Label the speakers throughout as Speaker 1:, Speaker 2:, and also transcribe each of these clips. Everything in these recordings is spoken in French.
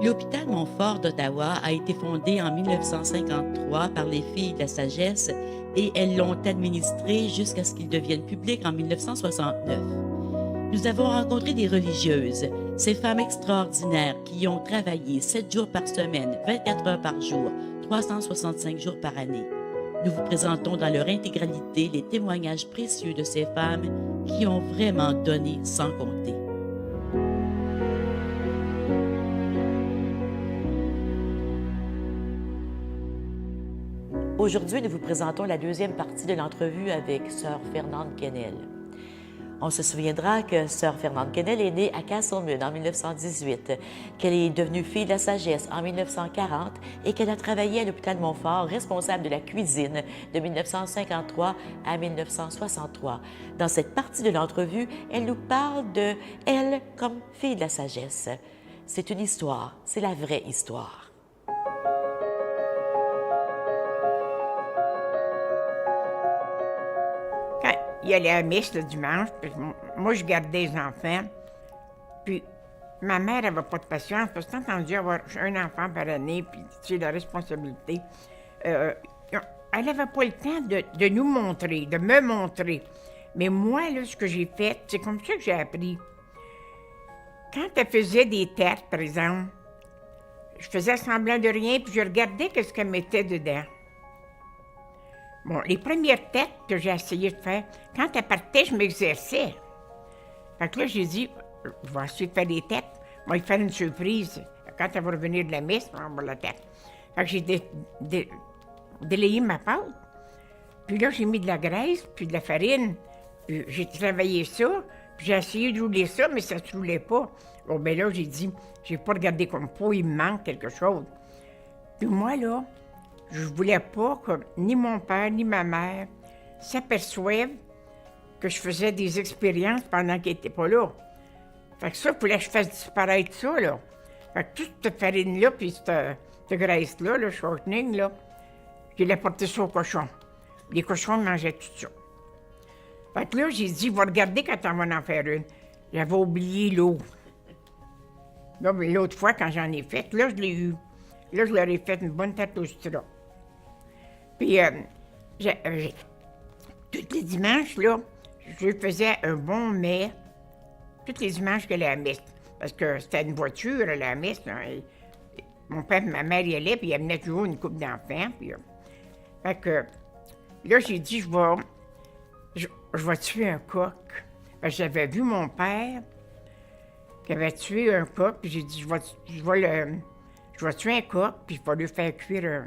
Speaker 1: L'hôpital Montfort d'Ottawa a été fondé en 1953 par les Filles de la Sagesse et elles l'ont administré jusqu'à ce qu'il devienne public en 1969. Nous avons rencontré des religieuses, ces femmes extraordinaires qui y ont travaillé 7 jours par semaine, 24 heures par jour, 365 jours par année. Nous vous présentons dans leur intégralité les témoignages précieux de ces femmes qui ont vraiment donné sans compter. Aujourd'hui, nous vous présentons la deuxième partie de l'entrevue avec Sœur Fernande Quesnel. On se souviendra que Sœur Fernande Quesnel est née à Castleman en 1918, qu'elle est devenue Fille de la Sagesse en 1940 et qu'elle a travaillé à l'hôpital Montfort, responsable de la cuisine de 1953 à 1963. Dans cette partie de l'entrevue, elle nous parle de elle comme Fille de la Sagesse. C'est une histoire, c'est la vraie histoire.
Speaker 2: Il allait à la messe le dimanche, puis moi, je gardais les enfants. Puis ma mère n'avait pas de patience, parce que t'as entendu avoir un enfant par année, puis tu sais, la responsabilité. Elle n'avait pas le temps de nous montrer, de me montrer. Mais moi, là, ce que j'ai fait, c'est comme ça que j'ai appris. Quand elle faisait des têtes, par exemple, je faisais semblant de rien, puis je regardais ce qu'elle mettait dedans. Bon, les premières têtes que j'ai essayé de faire, quand elle partait, je m'exerçais. Fait que là, j'ai dit, je vais essayer de faire des têtes. Je vais lui faire une surprise. Quand elle va revenir de la messe, on va voir la tête. Fait que j'ai délayé ma pâte. Puis là, j'ai mis de la graisse, puis de la farine. Puis j'ai travaillé ça, puis j'ai essayé de rouler ça, mais ça ne se roulait pas. Bon, ben là, j'ai dit, j'ai pas regardé comme peau, il me manque quelque chose. Puis moi, là, je voulais pas que ni mon père ni ma mère s'aperçoivent que je faisais des expériences pendant qu'ils n'étaient pas là. Fait que ça, il fallait que je fasse disparaître ça, là. Fait que toute cette farine-là, puis cette graisse-là, le shortening, là, je l'ai porté ça aux cochons. Les cochons mangeaient tout ça. Fait que là, j'ai dit, va regarder quand on va en faire une. J'avais oublié l'eau. Là, mais l'autre fois, quand j'en ai fait, là, je l'ai eu. Là, je leur ai fait une bonne tarte au citron. Puis, tous les dimanches, là, je faisais un bon mets, tous les dimanches qu'elle allait à la messe. Parce que c'était une voiture à la messe. Là, mon père et ma mère y allaient, puis ils amenaient toujours une couple d'enfants. Puis, fait que là, j'ai dit, je vais tuer un coq. Parce que j'avais vu mon père qui avait tué un coq, puis j'ai dit, je vais tuer un coq, puis je vais lui faire cuire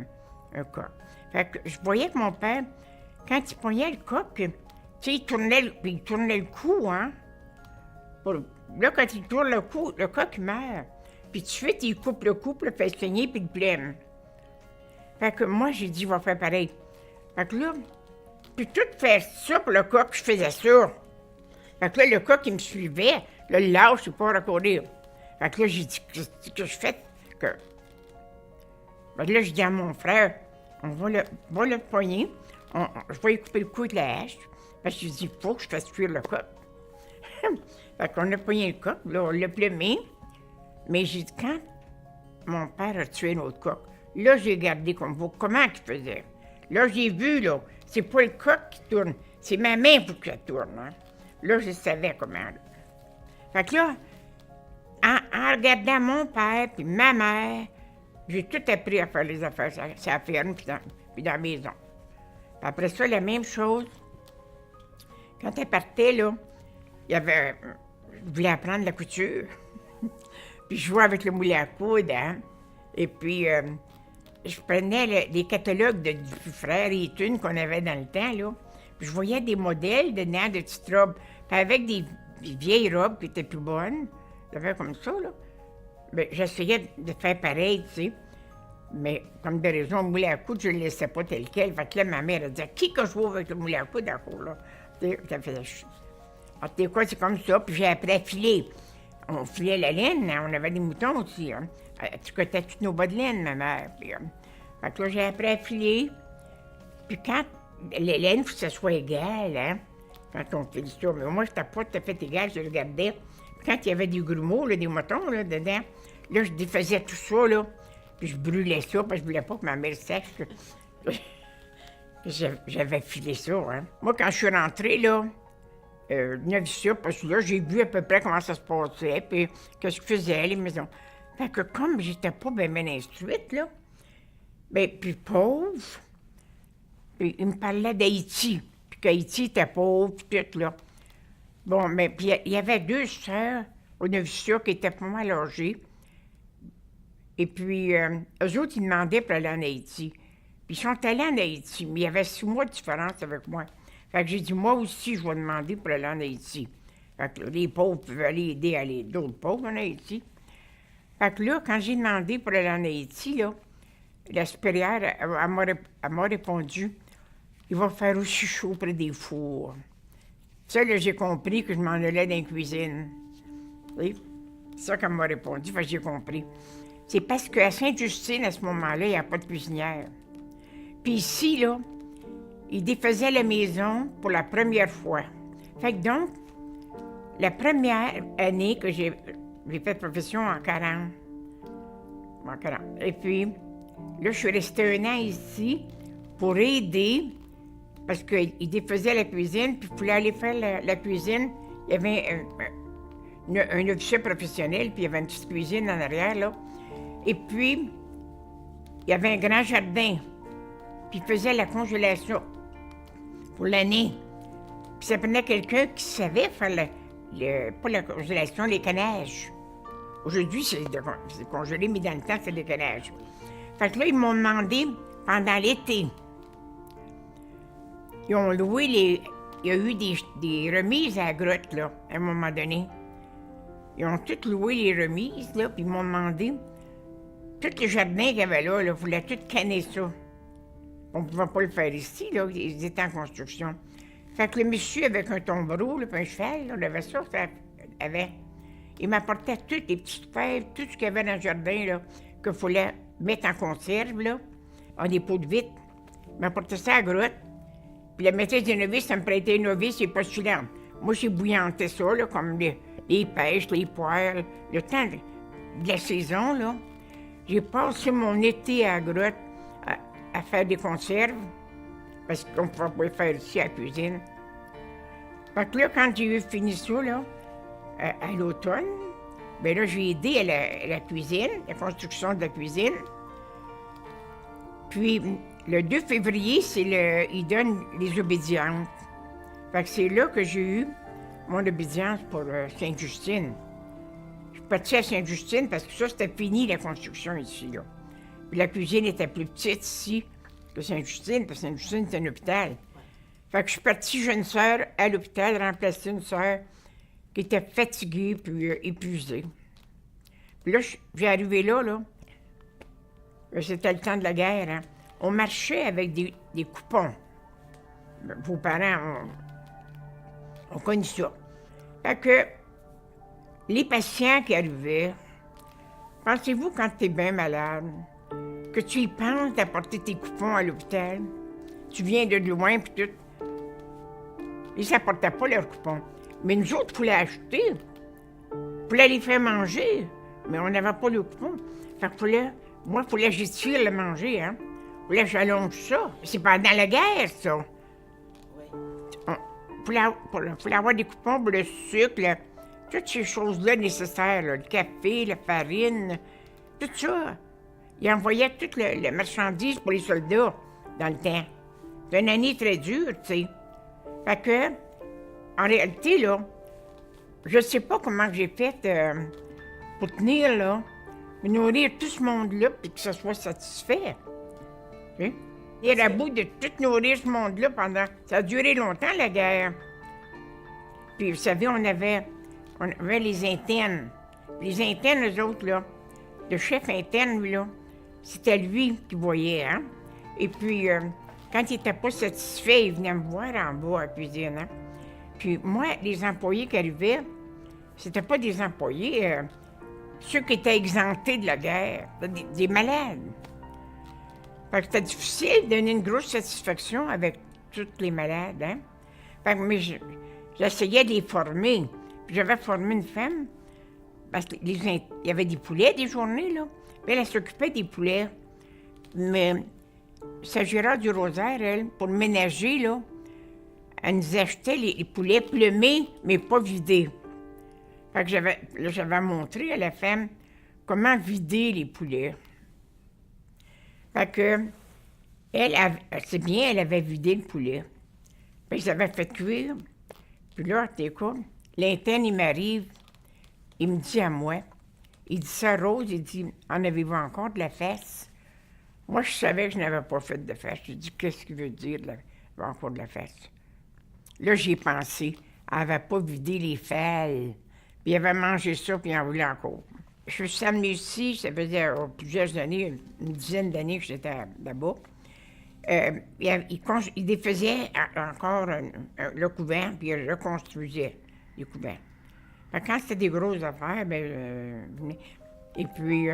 Speaker 2: un coq. Fait que je voyais que mon père, quand il pognait le coq, tu sais, il tournait le cou, hein. Là, quand il tourne le cou, le coq meurt. Puis tout de suite, il coupe le cou, puis le fait saigner, puis il pleine. Fait que moi, j'ai dit, je vais faire pareil. Fait que là, puis tout faire ça pour le coq, je faisais ça. Fait que là, le coq, il me suivait. Là, le lâche, il part à courir. Fait que là, j'ai dit, qu'est-ce que je fais? Fait que là, je dis à mon frère, on va le poigner, je vais lui couper le cou de la hache, parce que je dis, il faut que je fasse cuire le coq. Fait qu'on a poigné le coq, là, on l'a plumé, mais j'ai dit, quand mon père a tué un autre coq, là, j'ai regardé comme vous, comment il faisait. Là, j'ai vu, là, c'est pas le coq qui tourne, c'est ma main pour que ça tourne, hein. Là, je savais comment, là. Fait que là, en regardant mon père puis ma mère, j'ai tout appris à faire les affaires sur la ferme puis dans la maison. Puis après ça, la même chose. Quand elle partait, là, je voulais apprendre la couture. Puis je jouais avec le moulin à coudre, hein. Et puis, je prenais les catalogues du frère et Thune qu'on avait dans le temps, là. Puis je voyais des modèles dedans, de petites robes. Puis avec des vieilles robes qui étaient plus bonnes, j'avais comme ça, là. Bien, j'essayais de faire pareil, tu sais. Mais comme de raison, le moulin à coudre, je ne le laissais pas tel quel. Fait que là, ma mère, elle disait, qui que je vois avec le moulin à coudre dans le cours, là? Ça faisait chier. Alors, tu sais quoi, c'est comme ça. Puis j'ai appris à filer. On filait la laine, hein? On avait des moutons aussi, hein? Elle tricotait toutes nos bas de laine, ma mère. Puis, fait que là, j'ai appris à filer. Puis quand les laines, il faut que ça soit égal, hein? Quand on fait ça. Mais moi, c'était pas tout à fait égal, je regardais. quand il y avait des grumeaux, là, des moutons là, dedans, là, je défaisais tout ça, là, puis je brûlais ça, parce que je voulais pas que ma mère sache que j'avais filé ça. Hein. Moi, quand je suis rentrée, là, noviciat, parce que là, j'ai vu à peu près comment ça se passait, puis qu'est-ce qu'ils faisaient, les maisons. Fait que comme j'étais pas bien instruite, là, bien, puis pauvre, puis il me parlait d'Haïti, puis qu'Haïti était pauvre, puis tout, là. Bon, mais puis il y avait 2 sœurs au noviciat qui étaient pas mal âgées. Et puis, eux autres, ils demandaient pour aller en Haïti. Puis ils sont allés en Haïti, mais il y avait 6 mois de différence avec moi. Fait que j'ai dit, moi aussi, je vais demander pour aller en Haïti. Fait que là, les pauvres pouvaient aller aider d'autres pauvres en Haïti. Fait que là, quand j'ai demandé pour aller en Haïti, là, la supérieure, elle m'a répondu, il va faire aussi chaud près des fours. Ça, là, j'ai compris que je m'en allais dans la cuisine. Oui, c'est ça qu'elle m'a répondu, fait que j'ai compris. C'est parce qu'à Sainte-Justine, à ce moment-là, il n'y a pas de cuisinière. Puis ici, là, ils défaisaient la maison pour la première fois. Fait que donc, la première année que j'ai fait profession en 40. Et puis, là, je suis restée 1 an ici pour aider, parce qu'ils défaisaient la cuisine, puis il fallait aller faire la cuisine. Il y avait un officier professionnel, puis il y avait une petite cuisine en arrière, là. Et puis, il y avait un grand jardin, puis il faisait la congélation pour l'année. Puis ça prenait quelqu'un qui savait faire pas la congélation, les canages. Aujourd'hui, c'est congelé, mais dans le temps, c'est les canages. Fait que là, ils m'ont demandé, pendant l'été, ils ont loué il y a eu des remises à la grotte, là, à un moment donné. Ils ont toutes loué les remises, là, puis ils m'ont demandé, tous les jardins qu'il y avait là, il voulaient tout canner ça. On ne pouvait pas le faire ici, là, ils étaient en construction. Fait que le monsieur avec un tombereau, là, puis un cheval, là, on avait ça avait. Il m'apportait toutes les petites fèves, tout ce qu'il y avait dans le jardin, là, qu'il fallait mettre en conserve, là, en des pots de vitre. Il m'apportait ça à la grotte. Puis la maîtresse des novices, ça me prêtait une novice et postulante. Moi, j'ai bouillanté ça, là, comme les pêches, les poires, le temps de la saison, là. J'ai passé mon été à la grotte à faire des conserves, parce qu'on ne pouvait pas le faire ici à la cuisine. Fait que là, quand j'ai eu fini ça, là, à l'automne, bien là, j'ai aidé à la cuisine, la construction de la cuisine. Puis, le 2 février, ils donnent les obédiences. Fait que c'est là que j'ai eu mon obédience pour Sainte-Justine. Je suis partie à Sainte-Justine parce que ça, c'était fini, la construction ici, là. Puis la cuisine était plus petite ici que Sainte-Justine, parce que Sainte-Justine, c'est un hôpital. Fait que je suis partie jeune sœur à l'hôpital, remplacer une sœur qui était fatiguée puis épuisée. Puis là, j'ai arrivé là, c'était le temps de la guerre, hein. On marchait avec des coupons. Vos parents ont connu ça. Fait que les patients qui arrivaient, pensez-vous quand tu es bien malade, que tu y penses d'apporter tes coupons à l'hôpital? Tu viens de loin, puis tout. Ils n'apportaient pas leurs coupons. Mais nous autres, il fallait acheter. Il fallait les faire manger. Mais on n'avait pas le coupon. Fait que moi, il fallait que j'étire le manger, hein. Il fallait que j'allonge ça. C'est pendant la guerre, ça. Il fallait avoir des coupons pour le sucre, toutes ces choses-là nécessaires, là, le café, la farine, tout ça. Ils envoyaient toute la marchandise pour les soldats dans le temps. C'était une année très dure, tu sais. Fait que, en réalité, là, je sais pas comment j'ai fait pour tenir, là, nourrir tout ce monde-là, puis que ça soit satisfait. Hein? Et à bout de tout nourrir ce monde-là pendant... Ça a duré longtemps, la guerre. Puis, vous savez, on avait les internes. Les internes, eux autres, là, le chef interne, lui, là, c'était lui qui voyait, hein. Et puis, quand il n'était pas satisfait, il venait me voir en bas à la cuisine, hein. Puis moi, les employés qui arrivaient, c'était pas des employés, ceux qui étaient exemptés de la guerre, des malades. Fait que c'était difficile de donner une grosse satisfaction avec tous les malades, hein. Fait que j'essayais de les former. Puis j'avais formé une femme, parce qu'il y avait des poulets des journées, là. Puis elle s'occupait des poulets. Mais sa Gérard du Rosaire, elle, pour ménager, là, elle nous achetait les poulets plumés, mais pas vidés. Fait que j'avais montré à la femme comment vider les poulets. Fait que, c'est bien, elle avait vidé le poulet. Puis ils avaient fait cuire. Puis là, t'es quoi? L'interne, il m'arrive, il me dit à moi, il dit ça, Rose, il dit, en avez-vous encore de la fesse? Moi, je savais que je n'avais pas fait de fesse. Je dis, qu'est-ce qu'il veut dire, encore de la fesse? Là, j'y ai pensé. Elle n'avait pas vidé les felles. Puis elle avait mangé ça, puis elle en voulait encore. Je suis amenée ici, ça faisait plusieurs années, une dizaine d'années que j'étais là-bas. Il défaisait encore le couvent, puis il reconstruisait les couvents. Fait que quand c'était des grosses affaires, et puis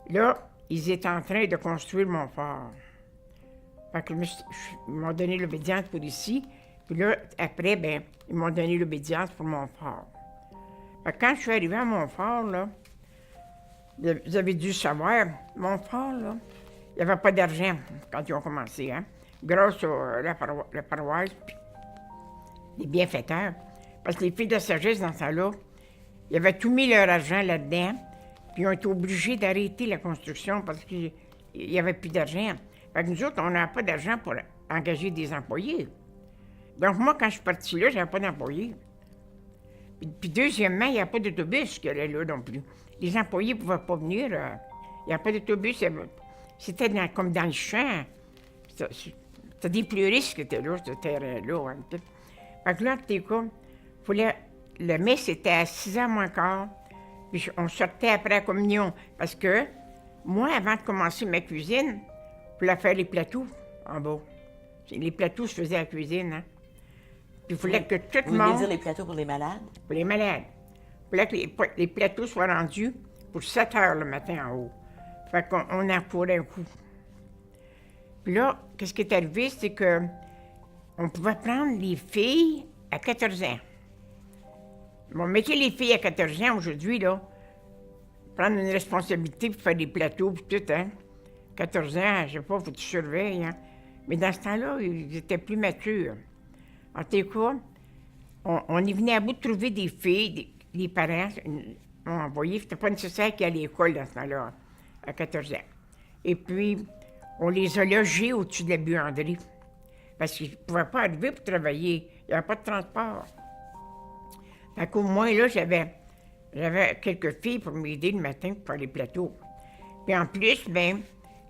Speaker 2: là, ils étaient en train de construire mon fort. Fait que ils m'ont donné l'obédience pour ici, puis là, après, ils m'ont donné l'obédience pour mon fort. Fait que quand je suis arrivée à mon fort, là, vous avez dû savoir, mon fort, là, il n'y avait pas d'argent quand ils ont commencé, hein, grâce à la paroisse, puis les bienfaiteurs. Parce que les filles de sagesse, dans ça là, ils avaient tout mis leur argent là-dedans, puis ils ont été obligés d'arrêter la construction parce qu'il n'y avait plus d'argent. Fait que nous autres, on n'avait pas d'argent pour engager des employés. Donc moi, quand je suis partie là, j'avais pas d'employés. Puis deuxièmement, il n'y a pas d'autobus qui allait là non plus. Les employés ne pouvaient pas venir. Il n'y a pas d'autobus. C'était comme dans le champ. C'était des pleuristes qui étaient là, ce terrain-là. Hein. Fait que là, t'es comme, le messe était à 6h moins quart, puis on sortait après la communion. Parce que moi, avant de commencer ma cuisine, je voulais faire les plateaux en bas. Les plateaux, je faisais à la cuisine. Hein. Puis il fallait que tout le monde...
Speaker 1: Vous voulez dire les plateaux pour les malades?
Speaker 2: Pour les malades. Il fallait que les plateaux soient rendus pour 7 heures le matin en haut. Fait qu'on en courait un coup. Puis là, qu'est-ce qui est arrivé, c'est que on pouvait prendre les filles à 14 ans. Bon, mettez les filles à 14 ans aujourd'hui, là, prendre une responsabilité pour faire des plateaux puis tout, hein. 14 ans, je sais pas, faut que tu surveilles, hein. Mais dans ce temps-là, ils étaient plus matures. En tout cas, on y venait à bout de trouver des filles, les parents m'ont envoyé, c'était pas nécessaire qu'ils aient à l'école dans ce temps-là, à 14 ans. Et puis, on les a logés au-dessus de la buanderie, parce qu'ils ne pouvaient pas arriver pour travailler, il n'y avait pas de transport. Fait qu'au moins, là, j'avais quelques filles pour m'aider le matin pour faire les plateaux. Puis en plus,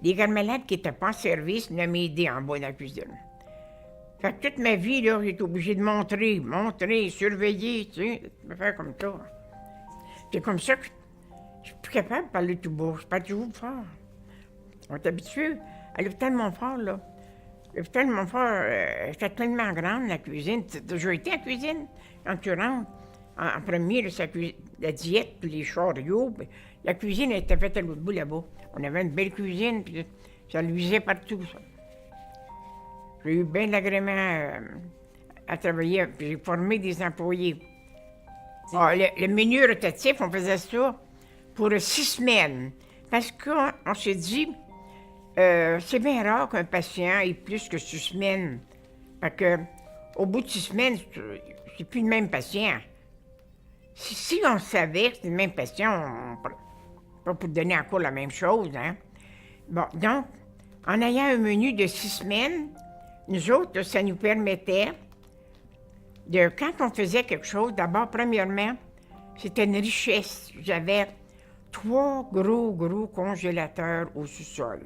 Speaker 2: les gars malades qui n'étaient pas en service venaient m'aider en bas dans la cuisine. Fait que toute ma vie, là, j'étais obligée de montrer, surveiller, tu sais, me faire comme ça. C'est comme ça que je suis plus capable de parler tout bas, je parle toujours fort. On est habitué. À l'hôpital Montfort, là, l'hôpital Montfort, c'était tellement grande, la cuisine. Tu as déjà été à la cuisine? Quand tu rentres, en premier, là, la diète, puis les chariots, puis la cuisine était faite à l'autre bout, là-bas. On avait une belle cuisine, puis ça luisait partout, ça. J'ai eu bien de l'agrément à travailler, puis j'ai formé des employés. Le menu rotatif, on faisait ça pour 6 semaines. Parce qu'on s'est dit, c'est bien rare qu'un patient ait plus que 6 semaines. Fait que, au bout de 6 semaines, c'est plus le même patient. Si on savait que c'était le même patient, pas pour donner encore la même chose, hein. Bon, donc, en ayant un menu de 6 semaines, nous autres, ça nous permettait de, quand on faisait quelque chose, d'abord, premièrement, c'était une richesse. J'avais 3 gros congélateurs au sous-sol.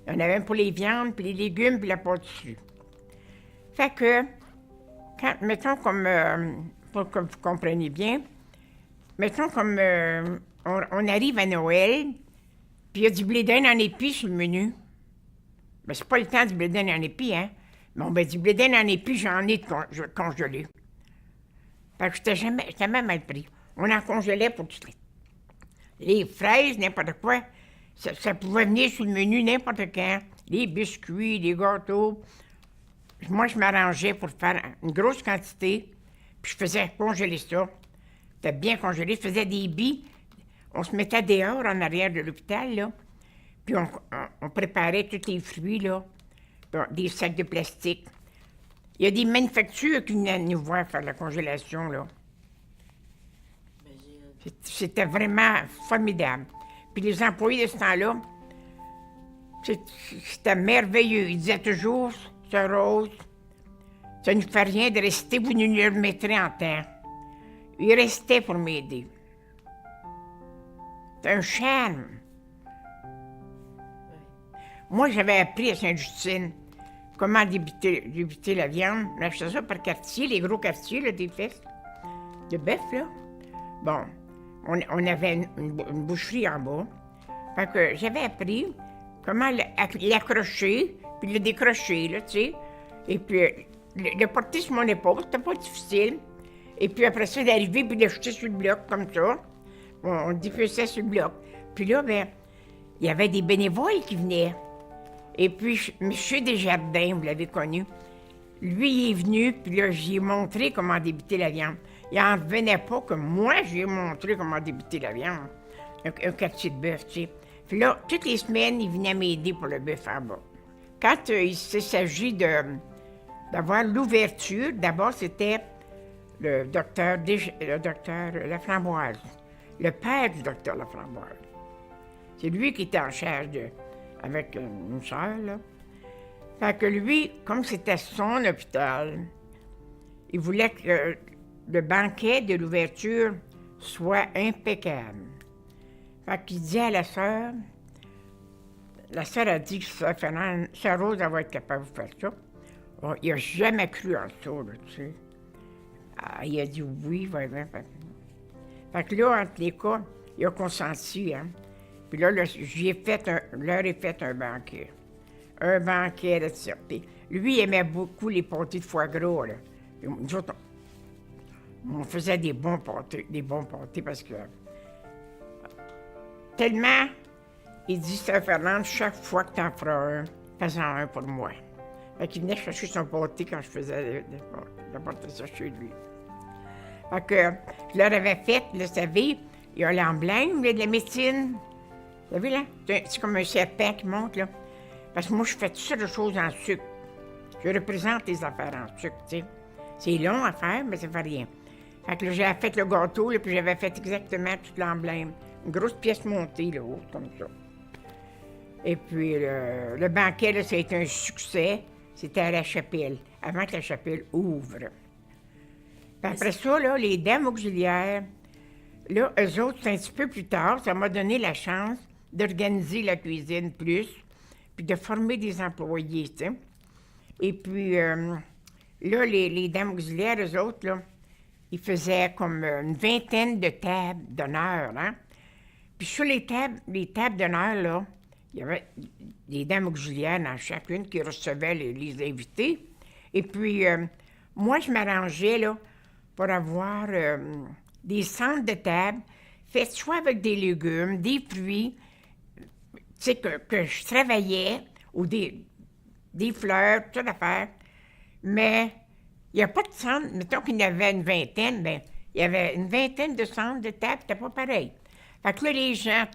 Speaker 2: Il y en avait un pour les viandes, puis les légumes, puis la pâtisserie. Fait que, quand, mettons comme, pour que vous compreniez bien, mettons comme on arrive à Noël, puis il y a du blé d'Inde en épi sur le menu. Mais c'est pas le temps du blé d'Inde en épi, hein? Bon, du blé d'Inde en épi, j'en ai de congelé. Fait que j'étais jamais mal pris. On en congelait pour tout les fraises, n'importe quoi. Ça pouvait venir sur le menu n'importe quand. Les biscuits, les gâteaux. Moi, je m'arrangeais pour faire une grosse quantité, Puis je faisais congeler ça. C'était bien congelé. Je faisais des billes. On se mettait dehors en arrière de l'hôpital, là. Puis on préparait tous les fruits, là, dans des sacs de plastique. Il y a des manufactures qui venaient nous voir faire la congélation, là. C'était vraiment formidable. Puis les employés de ce temps-là, c'était merveilleux. Ils disaient toujours, « Sœur Rose, ça ne nous fait rien de rester, vous nous le remettrez en temps. » Ils restaient pour m'aider. C'est un charme. Moi, j'avais appris à Sainte-Justine comment débuter la viande. On achetait ça par quartier, les gros quartiers, là, des fesses de bœuf, là. Bon, on avait une boucherie en bas. Fait que j'avais appris comment l'accrocher, puis le décrocher, là, tu sais. Et puis, le porter sur mon épaule, c'était pas difficile. Et puis après ça, d'arriver, puis de jeter sur le bloc, comme ça. On diffusait sur le bloc. Puis là, ben, il y avait des bénévoles qui venaient. Et puis, M. Desjardins, vous l'avez connu, lui, il est venu, puis là, j'ai montré comment débuter la viande. Il n'en revenait pas que moi, j'ai montré comment débuter la viande. Un quartier de bœuf, tu sais. Puis là, toutes les semaines, il venait m'aider pour le bœuf en bas. Quand il s'agit d'avoir l'ouverture, d'abord, c'était le docteur Laframboise, le père du docteur Laframboise. C'est lui qui était en charge avec une sœur, là. Fait que lui, comme c'était son hôpital, il voulait que le banquet de l'ouverture soit impeccable. Fait qu'il disait à la sœur a dit que sœur Rose, elle va être capable de faire ça. Bon, il n'a jamais cru en ça, là, tu sais. Ah, il a dit oui, vraiment. Fait que là, entre les cas, il a consenti, hein. Puis là, leur ai fait un banquet. Un banquet de ça. Puis lui, il aimait beaucoup les pâtés de foie gras, là. Et nous autres, on faisait des bons pâtés parce que... Tellement, il dit, Sœur Fernande, chaque fois que t'en feras un, fais-en un pour moi. Fait qu'il venait chercher son pâté quand je faisais le pâté ça chez lui. Fait que je leur avais fait, là, vous savez, il y a l'emblème de la médecine. Vous savez, là? C'est comme un serpent qui monte, là. Parce que moi, je fais toutes sortes de choses en sucre. Je représente les affaires en sucre, tu sais. C'est long à faire, mais ça fait rien. Fait que là, j'avais fait le gâteau, là, puis j'avais fait exactement tout l'emblème. Une grosse pièce montée, là, haute, comme ça. Et puis, le banquet, là, ça a été un succès. C'était à la chapelle, avant que la chapelle ouvre. Puis après ça, là, les dames auxiliaires, là, eux autres, c'est un petit peu plus tard, ça m'a donné la chance d'organiser la cuisine plus, puis de former des employés, tu sais. Et puis, là, les dames auxiliaires, eux autres, là, ils faisaient comme une vingtaine de tables d'honneur, hein. Puis sur les tables d'honneur, là, il y avait des dames auxiliaires dans chacune qui recevaient les invités. Et puis, moi, je m'arrangeais, là, pour avoir des centres de table faits soit avec des légumes, des fruits, tu sais, que je travaillais, ou des fleurs, tout ça d'affaires. Mais il n'y a pas de centre, mettons qu'il y en avait une vingtaine, bien, il y avait une vingtaine de centres de table, c'était pas pareil. Fait que là, les gens,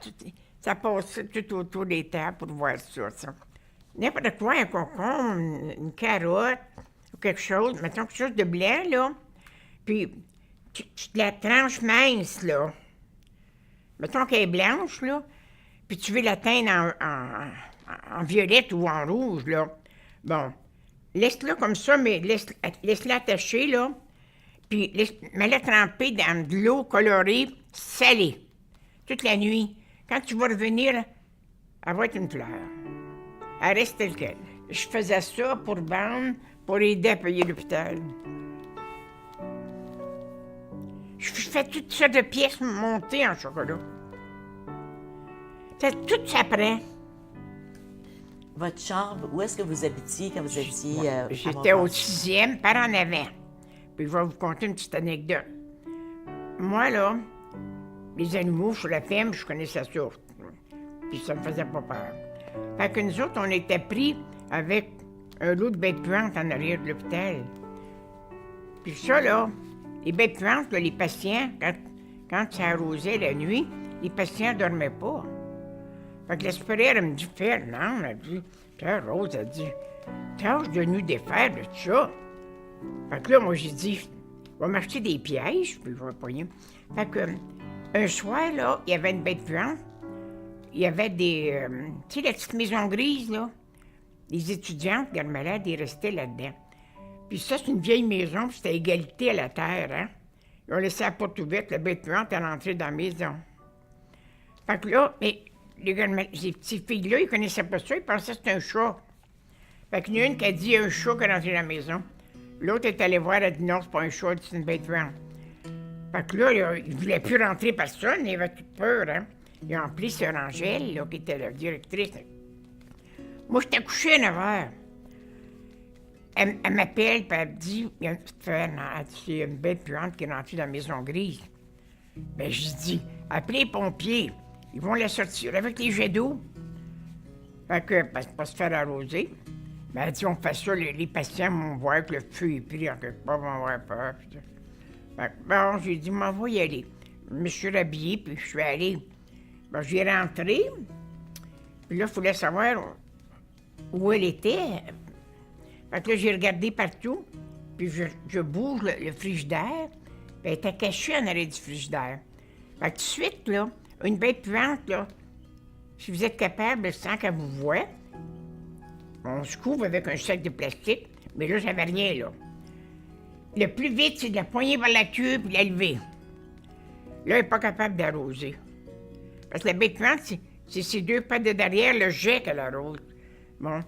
Speaker 2: ça passait tout autour des tables pour voir ça. N'importe quoi, un concombre, une carotte, ou quelque chose, mettons quelque chose de blanc, là. Puis, tu la tranches mince, là. Mettons qu'elle est blanche, là. Puis tu veux la teindre en violette ou en rouge, là. Bon, laisse-la comme ça, mais laisse-la attacher, là. Puis, mets-la tremper dans de l'eau colorée salée. Toute la nuit. Quand tu vas revenir, elle va être une fleur. Elle reste telle quelle. Je faisais ça pour vendre, pour aider à payer l'hôpital. Je fais toutes sortes de pièces montées en chocolat. Tout s'apprend.
Speaker 1: Votre chambre, où est-ce que vous habitiez quand vous étiez
Speaker 2: J'étais au 6e, par en avant. Puis je vais vous conter une petite anecdote. Moi, là, les animaux sur la ferme, je connaissais ça. Puis ça me faisait pas peur. Fait que nous autres, on était pris avec un lot de bêtes puantes en arrière de l'hôpital. Puis ça, là, les bêtes puantes, là, les patients, quand ça arrosait la nuit, les patients ne dormaient pas. Fait que la supérieure, elle me dit, Fernand, elle dit, Pierre Rose, elle dit, tâche de nous défaire de tout ça. Fait que là, moi, j'ai dit, on va m'acheter des pièges, puis je vais pogner. Fait que, un soir, là, il y avait une bête puante. Il y avait des, tu sais, la petite maison grise, là. Les étudiantes, garde malade, ils restaient là-dedans. Puis ça, c'est une vieille maison, puis c'était égalité à la terre, hein. Ils ont laissé la porte ouverte, la bête puante est rentrée dans la maison. Fait que là, mais ces petites filles-là, ils connaissaient pas ça, ils pensaient que c'était un chat. Fait qu'il y en a une qui a dit un chat qui est rentré dans la maison. L'autre est allée voir, elle a dit non, c'est pas un chat, c'est une bête puante. Fait que là, ils voulaient plus rentrer personne, ils avaient toute peur, hein. Ils ont appelé Sœur Angèle, là, qui était la directrice. Moi, j'étais couchée à 9 heures. Elle m'appelle, puis elle me dit, il y a une petite femme, c'est une bête puante qui est rentrée dans la maison grise. Ben, je dis, appelez les pompiers. Ils vont la sortir avec les jets d'eau. Fait que, parce que pas se faire arroser. Ben, elle dit, on fait ça, les patients vont voir que le feu est pris en quelque part, vont avoir peur. Fait que, bon, j'ai dit, m'en va y aller. Je me suis rhabillée, puis je suis allée. Ben, j'y rentré. Puis là, il fallait savoir où elle était. Fait que là, j'ai regardé partout, puis je bouge le frigidaire, puis elle était cachée en arrière du frigidaire. Fait que tout de suite, là, une bête puante, là, si vous êtes capable, sans qu'elle vous voie, on se couvre avec un sac de plastique, mais là, j'avais rien, là. Le plus vite, c'est de la poigner par la queue puis de la lever. Là, elle n'est pas capable d'arroser. Parce que la bête puante, c'est ses deux pattes de derrière, le jet qu'elle arrose. Bon,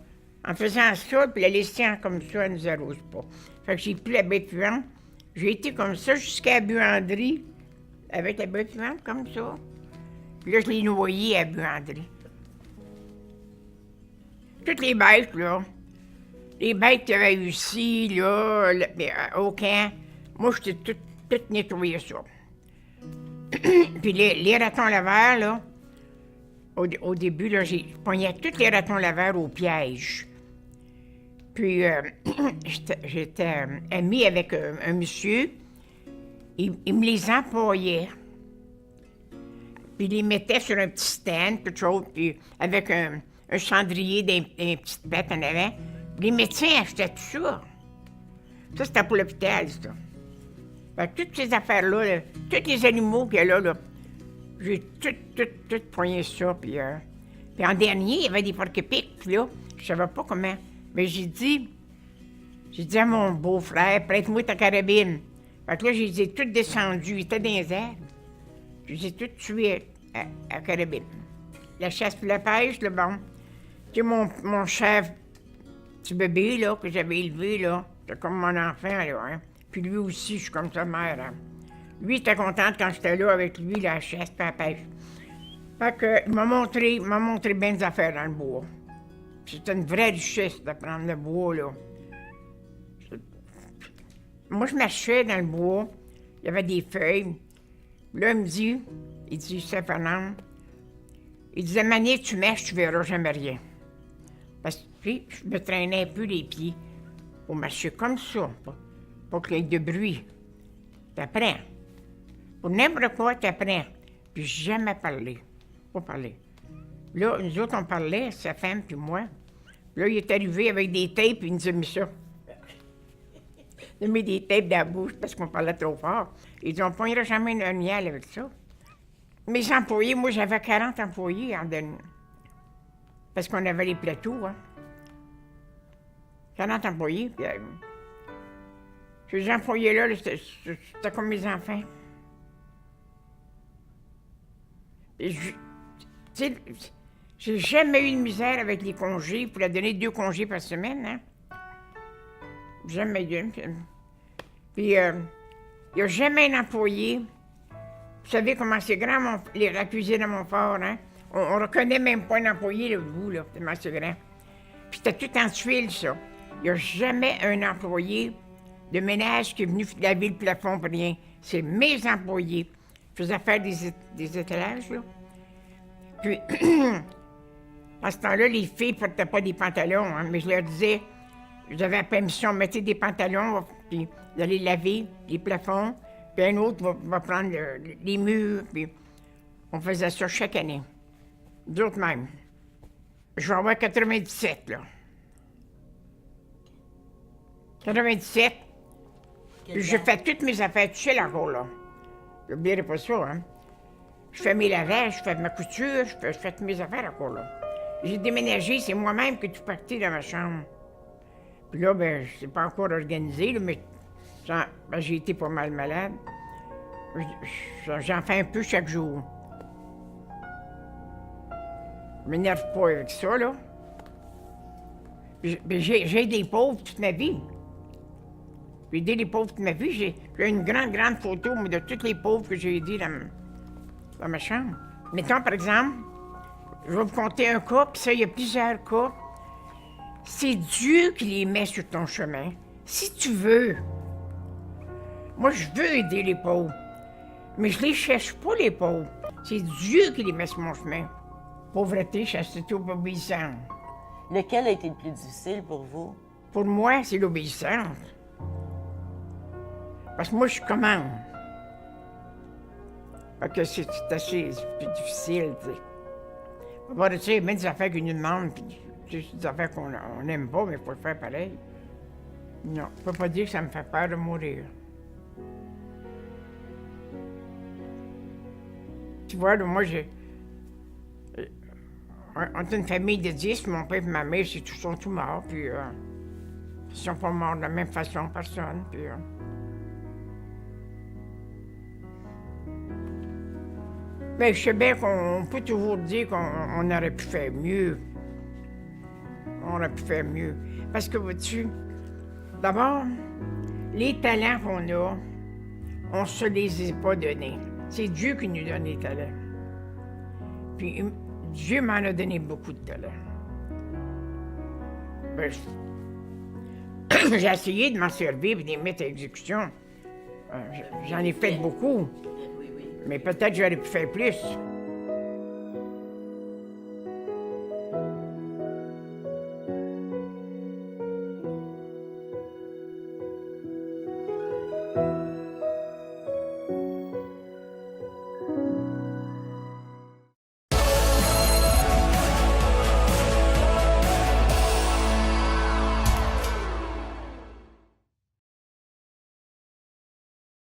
Speaker 2: en faisant ça, puis la laissant comme ça, elle ne nous arrose pas. Fait que j'ai pris la bête puante, j'ai été comme ça jusqu'à la buanderie, avec la bête puante, comme ça. Puis là, je l'ai noyée à la buanderie. Toutes les bêtes, là, les bêtes qu'il y avait ici, là, au camp, moi, j'étais tout nettoyé ça. Puis les ratons laveurs, là, au début, là, j'ai pogné tous les ratons laveurs au piège. Puis, j'étais amie avec un monsieur, il me les empaillait. Puis, il les mettait sur un petit stand, quelque chose, puis avec un cendrier des petites bêtes en avant. Les médecins achetaient tout ça. Ça, c'était pour l'hôpital, ça. Fait que toutes ces affaires-là, là, tous les animaux qu'il y a là, j'ai tout poigné ça. Puis en dernier, il y avait des porc-épics, là, je savais pas comment. Mais j'ai dit à mon beau-frère, prête-moi ta carabine. Fait que là, je les ai tous descendus, ils étaient dans les airs. Je les ai tous tués à carabine. La chasse puis la pêche, là, bon. Tu sais, mon chef, petit bébé, là, que j'avais élevé, là, c'est comme mon enfant, là, hein. Puis lui aussi, je suis comme sa mère, hein. Lui, il était content quand j'étais là avec lui, la chasse puis la pêche. Fait que, il m'a montré bien des affaires dans le bois. C'était une vraie richesse d'apprendre le bois, là. Moi, je marchais dans le bois, il y avait des feuilles. Là, il dit, Saint-Fernand, il disait, Mané, tu marches, tu verras jamais rien. Parce que, puis, je me traînais un peu les pieds pour marcher comme ça, pas qu'il y ait de bruit. T'apprends. Pour n'importe quoi, t'apprends. Puis jamais parler. Pas parler. Là, nous autres, on parlait, sa femme puis moi. Là, il est arrivé avec des tapes, puis il nous a mis ça. Il a mis des tapes dans la bouche parce qu'on parlait trop fort. Il dit, on ne pognera jamais un miel avec ça. Mes employés, moi, j'avais 40 employés en dernier. Parce qu'on avait les plateaux, hein. 40 employés, puis... ces employés-là, c'était comme mes enfants. Tu sais, j'ai jamais eu de misère avec les congés. Il fallait donner 2 congés par semaine, hein. Jamais eu. Puis, il n'y a jamais un employé. Vous savez comment c'est grand, la cuisine à Montfort, hein? On reconnaît même pas un employé, là, vous, là, tellement c'est grand. Puis c'était tout en tuile, ça. Il n'y a jamais un employé de ménage qui est venu laver le plafond pour rien. C'est mes employés. Je faisais faire des étalages, là. Puis, à ce temps-là, les filles ne portaient pas des pantalons, hein, mais je leur disais, j'avais la permission, mettez des pantalons, puis vous allez laver les plafonds, puis un autre va prendre les murs, puis on faisait ça chaque année. D'autres même. Je vais avoir 97, là. 97. Puis j'ai fait toutes mes affaires tout seul encore, là. N'oublierai pas ça, hein. Je fais mes lavages, je fais ma couture, je fais toutes mes affaires encore, là. J'ai déménagé, c'est moi-même qui suis parti dans ma chambre. Puis là, ben, c'est pas encore organisé, là, mais j'ai été pas mal malade. J'en fais un peu chaque jour. Je m'énerve pas avec ça, là. J'ai aidé les pauvres toute ma vie. J'ai aidé les pauvres toute ma vie. J'ai une grande photo moi, de tous les pauvres que j'ai aidés dans ma chambre. Mettons, par exemple, je vais vous conter un cas, puis ça, il y a plusieurs cas. C'est Dieu qui les met sur ton chemin. Si tu veux. Moi, je veux aider les pauvres. Mais je les cherche pas, les pauvres. C'est Dieu qui les met sur mon chemin. Pauvreté, chasteté, obéissance.
Speaker 1: Lequel a été le plus difficile pour vous?
Speaker 2: Pour moi, c'est l'obéissance. Parce que moi, je commande. Fait que c'est assez plus difficile, tu sais. On va dire, même des affaires qu'ils nous demandent, puis des affaires qu'on n'aime pas, mais il faut le faire pareil. Non, je peux pas dire que ça me fait peur de mourir. Tu vois, là, moi, on est une famille de 10, mon père et ma mère, sont tous morts, puis ils sont pas morts de la même façon, personne, puis... Mais je sais bien qu'on peut toujours dire qu'on aurait pu faire mieux. On aurait pu faire mieux. Parce que, vois-tu, d'abord, les talents qu'on a, on se les a pas donnés. C'est Dieu qui nous donne les talents. Puis Dieu m'en a donné beaucoup de talents. Ben, j'ai essayé de m'en servir et de les mettre à exécution. J'en ai fait beaucoup. Mais peut-être j'aurais pu faire plus.